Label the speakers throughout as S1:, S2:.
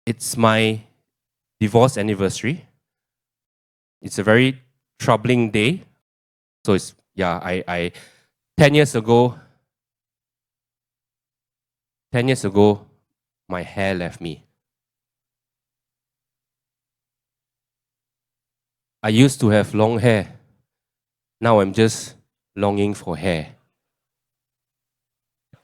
S1: It's my divorce anniversary. It's a very troubling day. So it's, yeah, I 10 years ago, my hair left me. I used to have long hair. Now I'm just longing for hair.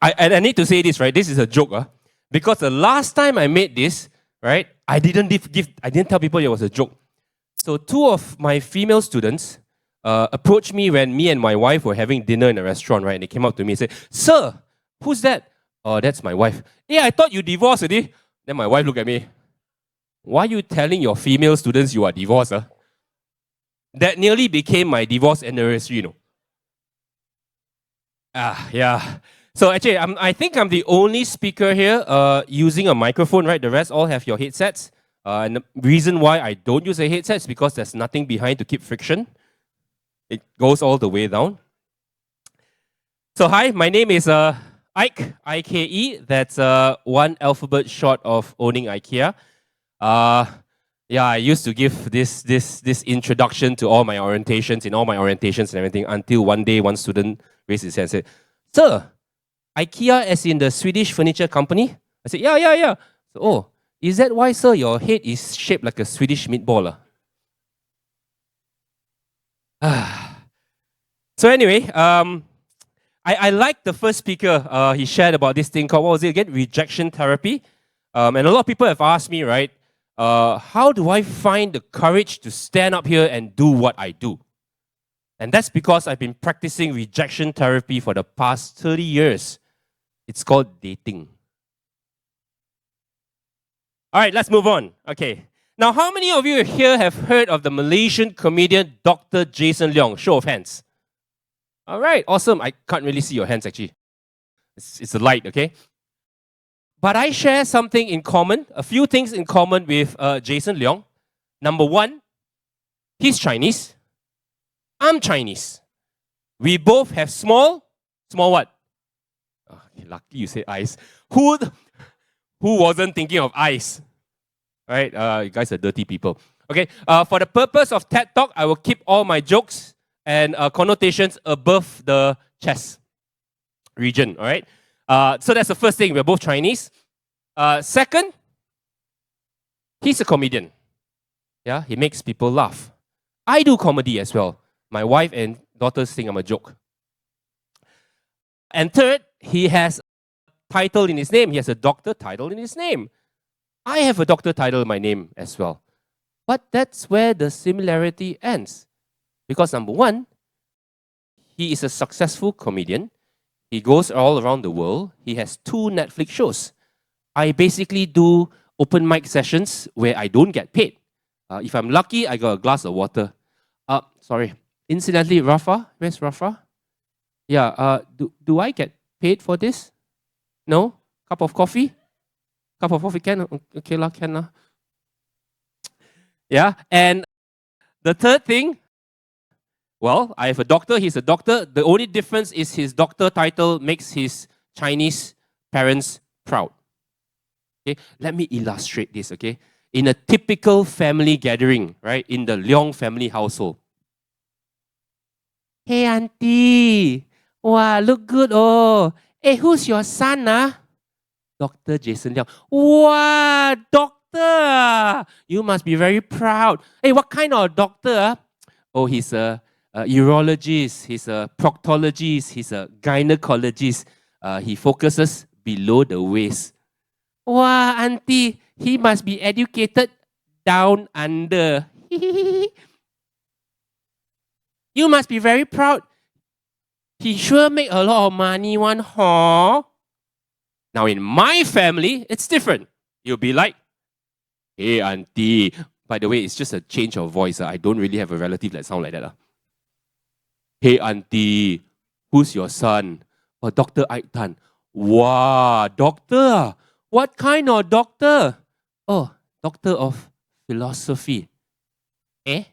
S1: I need to say this, right? This is a joke, because the last time I made this, right, I didn't tell people it was a joke. So 2 of my female students approached me when me and my wife were having dinner in a restaurant, right? And they came up to me and said, "Sir, who's that?" "Oh, that's my wife." "Yeah, I thought you divorced already." Then my wife looked at me. "Why are you telling your female students you are divorced?" That nearly became my divorce anniversary, you know. Yeah. So actually, I think I'm the only speaker here using a microphone, right? The rest all have your headsets. And the reason why I don't use a headset is because there's nothing behind to keep friction. It goes all the way down. So hi, my name is Ike, I-K-E. That's one alphabet short of owning IKEA. Yeah, I used to give this introduction to all my orientations, and everything, until one day one student raised his hand and said, "Sir, IKEA as in the Swedish furniture company?" I said, yeah. So, "Oh, is that why, sir, your head is shaped like a Swedish meatball?" So anyway, I like the first speaker. He shared about this thing called, what was it again? Rejection therapy. And a lot of people have asked me, right, how do I find the courage to stand up here and do what I do? And that's because I've been practicing rejection therapy for the past 30 years. It's called dating. All right, let's move on. Okay. Now, how many of you here have heard of the Malaysian comedian Dr. Jason Leong? Show of hands. All right, awesome. I can't really see your hands actually. It's a light, okay? But I share something in common, a few things in common with Jason Leong. Number 1, he's Chinese. I'm Chinese. We both have small what? Okay, lucky you said eyes. Who wasn't thinking of eyes? Right? You guys are dirty people. Okay, for the purpose of TED Talk, I will keep all my jokes and connotations above the chest region, all right? So that's the first thing, we're both Chinese. Second, he's a comedian. Yeah, he makes people laugh. I do comedy as well. My wife and daughters think I'm a joke. And third, he has a title in his name. He has a doctor title in his name. I have a doctor title in my name as well. But that's where the similarity ends. Because number 1, he is a successful comedian. He goes all around the world. He has 2 Netflix shows. I basically do open mic sessions where I don't get paid. If I'm lucky, I got a glass of water. Sorry. Incidentally, Rafa, where's Rafa? Yeah, do I get paid for this? No? Cup of coffee? Cup of coffee can? Okay lah, can lah. Yeah, and the third thing, well, I have a doctor, he's a doctor. The only difference is his doctor title makes his Chinese parents proud. Okay, let me illustrate this, okay? In a typical family gathering, right, in the Leong family household. "Hey, auntie, wow, look good, oh. Hey, who's your son, Dr. Jason Leong. Wow, doctor, you must be very proud. Hey, what kind of doctor? Oh, he's a urologist, he's a proctologist, he's a gynecologist. He focuses below the waist. Wow, auntie, he must be educated down under. You must be very proud. He sure make a lot of money, one, huh? Now in my family, it's different. You'll be like, "Hey, auntie." By the way, it's just a change of voice. I don't really have a relative that sound like that. "Hey, auntie, who's your son?" "Oh, Dr. Ike Tan." "Wow, doctor. What kind of doctor?" "Oh, doctor of philosophy." "Eh?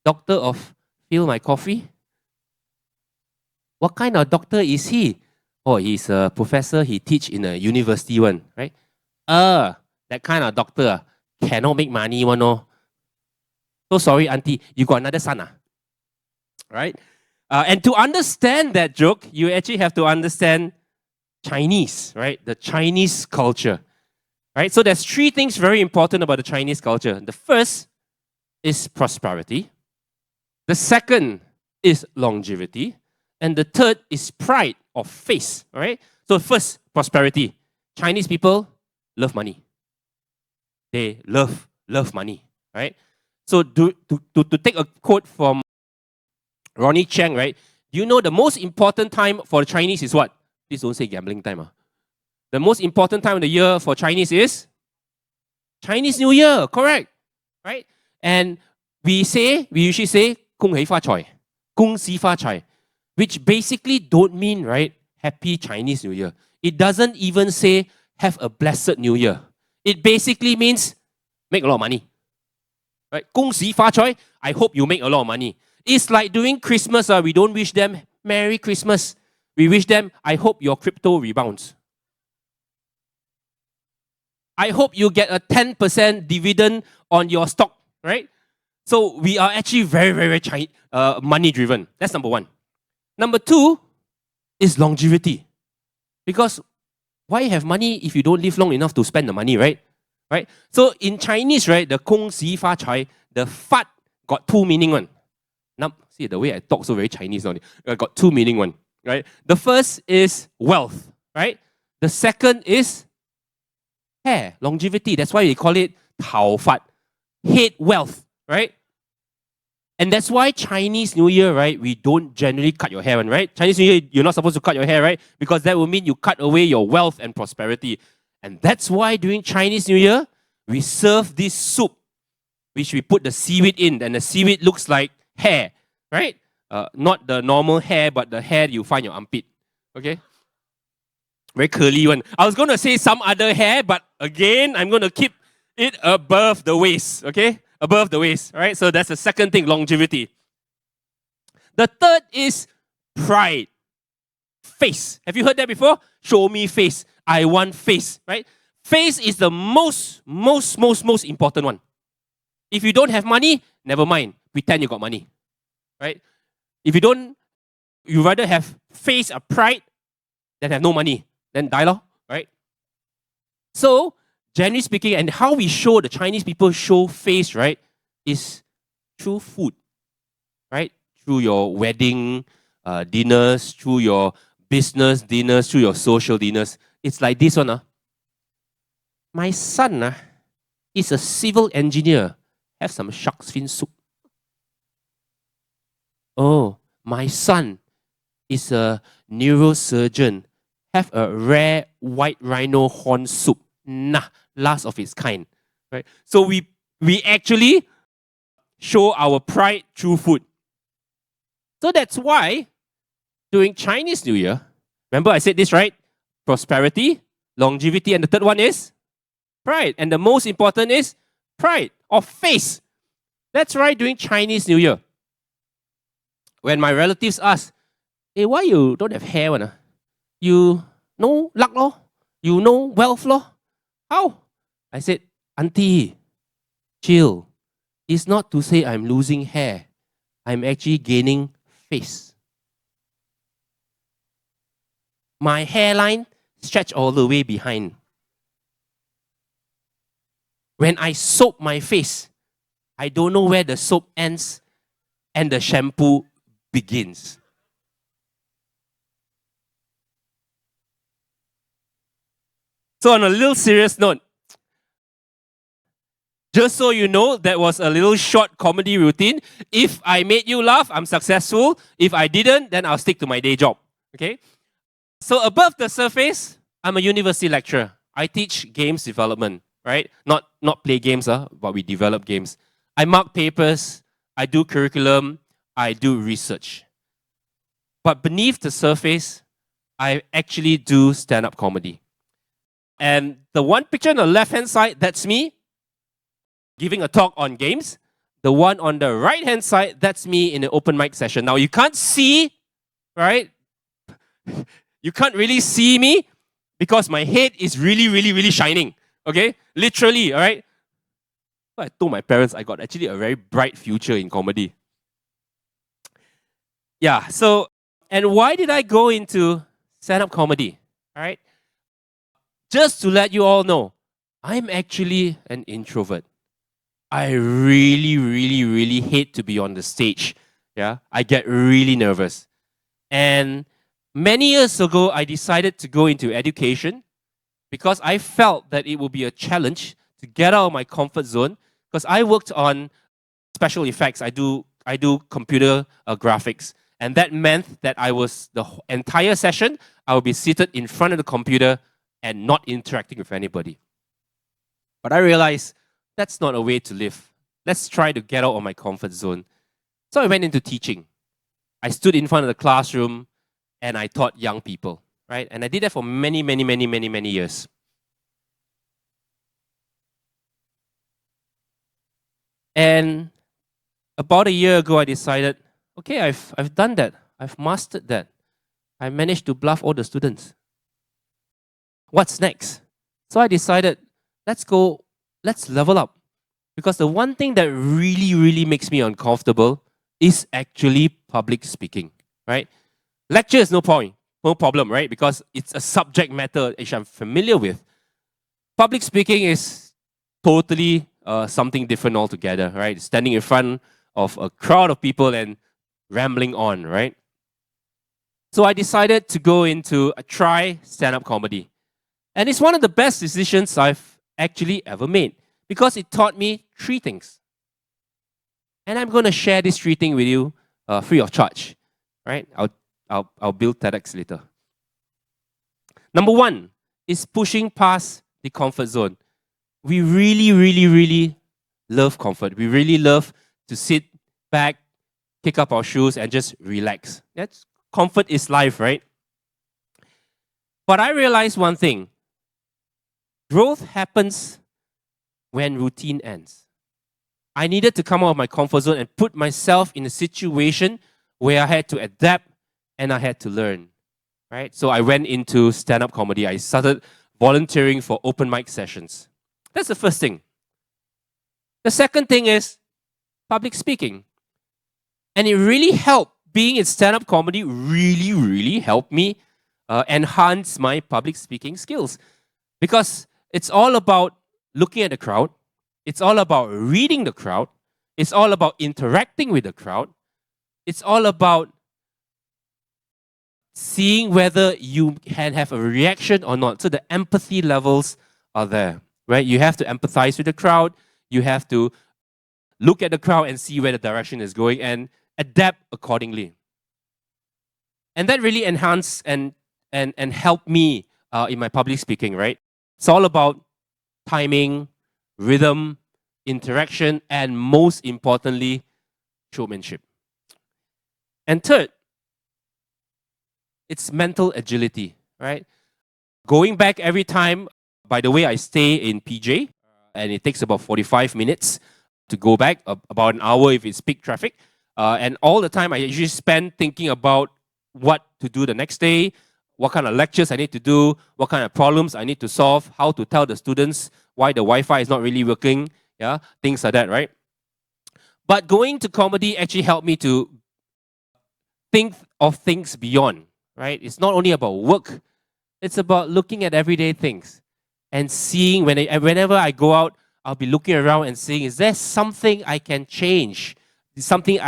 S1: Doctor of feel my coffee?" "What kind of doctor is he?" "Oh, he's a professor. He teach in a university one, right?" that kind of doctor cannot make money one oh. So sorry, auntie, you got another son right? And to understand that joke, you actually have to understand Chinese, right? The Chinese culture, right? So there's three things very important about the Chinese culture. The first is prosperity. The second is longevity. And the third is pride or face, all right? So first, prosperity. Chinese people love money. They love money, right? So to take a quote from Ronnie Chang, right? You know the most important time for the Chinese is what? Please don't say gambling time. The most important time of the year for Chinese is Chinese New Year, correct? Right? And we usually say 恭喜发财, 恭喜发财, which basically don't mean, right, Happy Chinese New Year. It doesn't even say have a blessed New Year. It basically means make a lot of money. Right? 恭喜发财, I hope you make a lot of money. It's like during Christmas, we don't wish them Merry Christmas. We wish them, I hope your crypto rebounds. I hope you get a 10% dividend on your stock, right? So we are actually very, very money driven. That's number one. Number two is longevity. Because why have money if you don't live long enough to spend the money, right? Right? So in Chinese, right, the 恭喜发财, the fat got two meaning one. Now, see the way I talk so very Chinese now. Got two meaning one, right? The first is wealth, right? The second is hair, longevity. That's why we call it 头发, head wealth, right? And that's why Chinese New Year, right, we don't generally cut your hair, right? Chinese New Year, you're not supposed to cut your hair, right? Because that will mean you cut away your wealth and prosperity. And that's why during Chinese New Year, we serve this soup, which we put the seaweed in, and the seaweed looks like hair, right? Not the normal hair, but the hair you find your armpit, okay? Very curly one. I was going to say some other hair, but again, I'm going to keep it above the waist, okay? Above the waist, right? So that's the second thing, longevity. The third is pride. Face. Have you heard that before? Show me face. I want face, right? Face is the most important one. If you don't have money, never mind. Pretend you got money, right? If you don't, you rather have face of pride than have no money. Then die lor, right? So, generally speaking, and how we show, the Chinese people show face, right, is through food, right? Through your wedding dinners, through your business dinners, through your social dinners. It's like this one. My son is a civil engineer. Have some shark's fin soup. Oh, my son is a neurosurgeon. Have a rare white rhino horn soup. Last of its kind. Right? So we actually show our pride through food. So that's why during Chinese New Year, remember I said this, right? Prosperity, longevity, and the third one is pride. And the most important is pride or face. That's right, during Chinese New Year. When my relatives ask, hey, why you don't have hair one? You know luck lor? You know wealth lor? How? I said, auntie, chill. It's not to say I'm losing hair. I'm actually gaining face. My hairline stretch all the way behind. When I soap my face, I don't know where the soap ends and the shampoo begins. So on a little serious note, just so you know, that was a little short comedy routine. If I made you laugh, I'm successful. If I didn't, then I'll stick to my day job. Okay? So above the surface, I'm a university lecturer. I teach games development, right? Not play games, but we develop games. I mark papers, I do curriculum, I do research. But beneath the surface, I actually do stand-up comedy. And the one picture on the left-hand side, that's me giving a talk on games. The one on the right-hand side, that's me in an open mic session. Now, you can't see, right? You can't really see me because my head is really shining. Okay? Literally, all right? So I told my parents I got actually a very bright future in comedy. Yeah, so, and why did I go into stand-up comedy? All right? Just to let you all know, I'm actually an introvert. I really, really, really hate to be on the stage. Yeah, I get really nervous. And many years ago, I decided to go into education because I felt that it would be a challenge to get out of my comfort zone. Because I worked on special effects. I do computer graphics, and that meant that I was the entire session I would be seated in front of the computer and not interacting with anybody. But I realized that's not a way to live. Let's try to get out of my comfort zone. So I went into teaching. I stood in front of the classroom and I taught young people, right? And I did that for many, many, many, many, many years. And about a year ago, I decided, okay, I've done that. I've mastered that. I managed to bluff all the students. What's next? So I decided, let's level up. Because the one thing that really, really makes me uncomfortable is actually public speaking, right? Lecture is no problem, right? Because it's a subject matter which I'm familiar with. Public speaking is totally something different altogether, right? Standing in front of a crowd of people and rambling on, right? So I decided to go into a try stand-up comedy. And it's one of the best decisions I've actually ever made because it taught me 3 things. And I'm going to share these 3 things with you free of charge, right? I'll build TEDx later. Number 1 is pushing past the comfort zone. We really, really, really love comfort. We really love to sit back, kick up our shoes, and just relax. That's comfort is life, right? But I realized one thing. Growth happens when routine ends. I needed to come out of my comfort zone and put myself in a situation where I had to adapt and I had to learn, right? So I went into stand-up comedy. I started volunteering for open mic sessions. That's the first thing. The second thing is public speaking. And it really helped. Being in stand-up comedy really, really helped me enhance my public speaking skills. Because it's all about looking at the crowd. It's all about reading the crowd. It's all about interacting with the crowd. It's all about seeing whether you can have a reaction or not. So the empathy levels are there, right? You have to empathize with the crowd. You have to look at the crowd and see where the direction is going and adapt accordingly. And that really enhanced and helped me in my public speaking, right? It's all about timing, rhythm, interaction, and most importantly, showmanship. And third, it's mental agility, right? Going back every time, by the way, I stay in PJ, and it takes about 45 minutes to go back, about an hour if it's peak traffic. And all the time, I usually spend thinking about what to do the next day, what kind of lectures I need to do, what kind of problems I need to solve, how to tell the students why the Wi-Fi is not really working, yeah, things like that, right? But going to comedy actually helped me to think of things beyond, right? It's not only about work, it's about looking at everyday things and seeing whenever I go out, I'll be looking around and seeing, is there something I can change? Something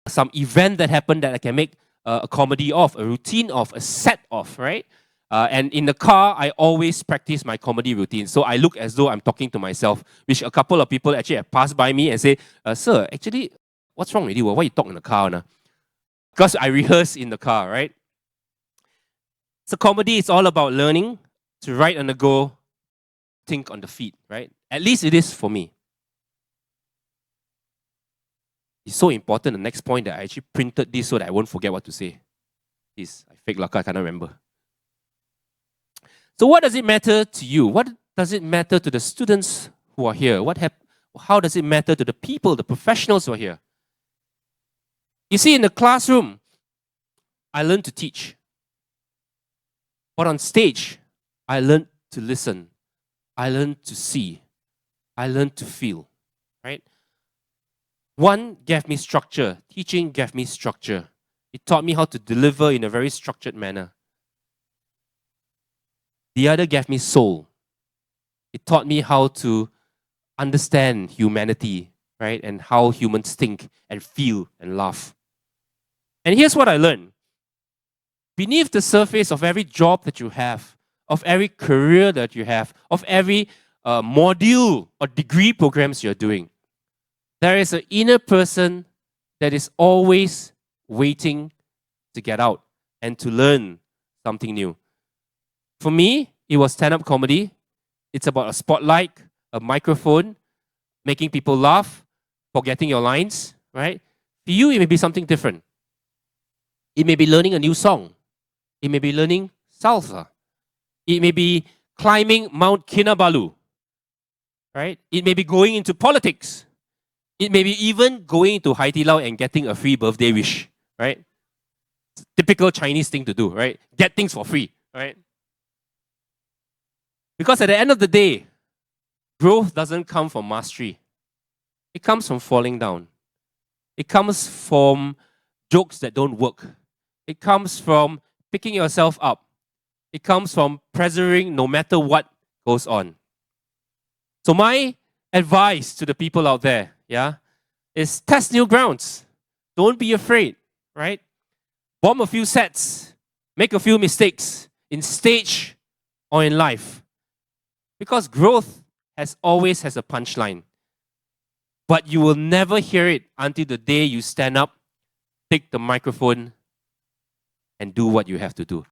S1: some event that happened that I can make a comedy of, a routine of, a set of, right? And in the car, I always practice my comedy routine. So I look as though I'm talking to myself, which a couple of people actually have passed by me and say, sir, actually, what's wrong with you? Why you talk in the car? Nah? Because I rehearse in the car, right? So comedy is all about learning to write on the go, think on the feet, right? At least it is for me. It's so important, the next point, that I actually printed this so that I won't forget what to say. This, I fake laka, I cannot remember. So what does it matter to you? What does it matter to the students who are here? How does it matter to the people, the professionals who are here? You see, in the classroom, I learned to teach. But on stage, I learned to listen. I learned to see. I learned to feel, right? One gave me structure. Teaching gave me structure. It taught me how to deliver in a very structured manner. The other gave me soul. It taught me how to understand humanity, right? And how humans think and feel and laugh. And here's what I learned. Beneath the surface of every job that you have, of every career that you have, of every module or degree programs you're doing, there is an inner person that is always waiting to get out and to learn something new. For me, it was stand-up comedy. It's about a spotlight, a microphone, making people laugh, forgetting your lines, right? For you, it may be something different. It may be learning a new song. It may be learning salsa. It may be climbing Mount Kinabalu, right? It may be going into politics. It may be even going to Hai Di Lao and getting a free birthday wish, right? It's a typical Chinese thing to do, right? Get things for free, right? Because at the end of the day, growth doesn't come from mastery. It comes from falling down. It comes from jokes that don't work. It comes from picking yourself up. It comes from persevering no matter what goes on. So my advice to the people out there, is test new grounds. Don't be afraid, right? Bomb a few sets. Make a few mistakes in stage or in life. Because growth always has a punchline. But you will never hear it until the day you stand up, take the microphone, and do what you have to do.